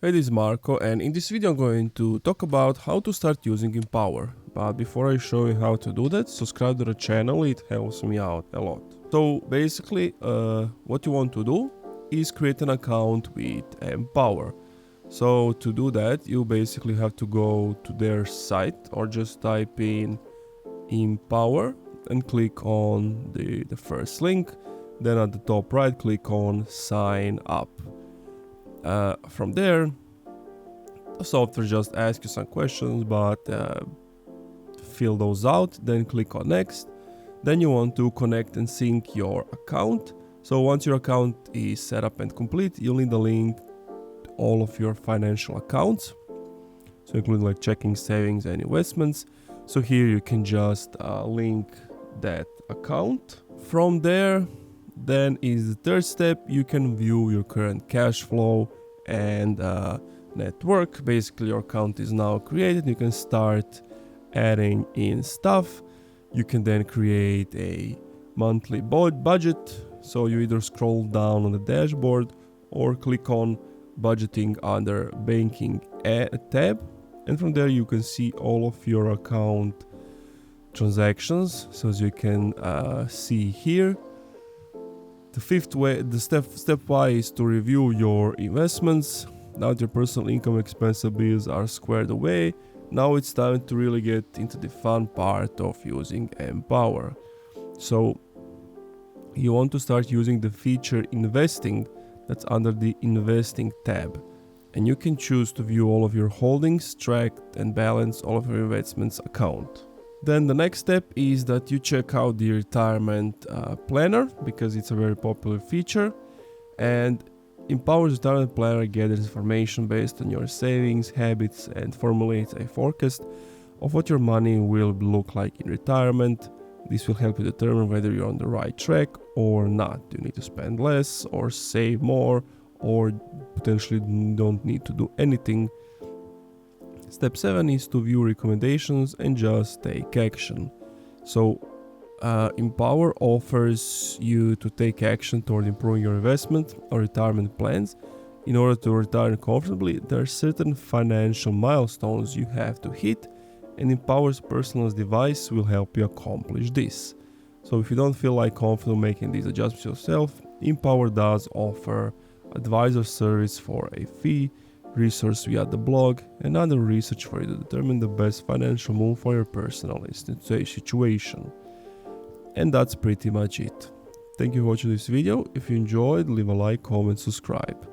Hey, this is Marco, and in this video I'm going to talk about how to start using Empower. But before I show you how to do that, subscribe to the channel, it helps me out a lot. So basically, what you want to do is create an account with Empower. So to do that, you basically have to go to their site or just type in Empower and click on the first link. Then at the top right, click on Sign Up. From there, the software just asks you some questions, but fill those out, then click on Next. Then you want to connect and sync your account. So once your account is set up and complete, you'll need a link to all of your financial accounts. So including like checking, savings, and investments. So here you can just link that account. From there, then is the third step. You can view your current cash flow and network. Basically, your account is now created. You can start adding in stuff. You can then create a monthly budget. So you either scroll down on the dashboard or click on budgeting under banking tab, and from there you can see all of your account transactions. So as you can see here, the step Y is to review your investments. Now that your personal income, expense, bills are squared away, now it's time to really get into the fun part of using Empower. So you want to start using the feature Investing that's under the Investing tab. And you can choose to view all of your holdings, track and balance all of your investments account. Then the next step is that you check out the retirement planner, because it's a very popular feature. And Empower's retirement planner gathers information based on your savings habits and formulates a forecast of what your money will look like in retirement. This will help you determine whether you're on the right track or not. Do you need to spend less or save more, or potentially don't need to do anything? Step 7 is to view recommendations and just take action. So Empower offers you to take action toward improving your investment or retirement plans. In order to retire comfortably, there are certain financial milestones you have to hit, and Empower's personalized device will help you accomplish this. So if you don't feel like comfortable making these adjustments yourself, Empower does offer advisor service for a fee, resource via the blog, and other research for you to determine the best financial move for your personal situation. And that's pretty much it. Thank you for watching this video. If you enjoyed, leave a like, comment, subscribe.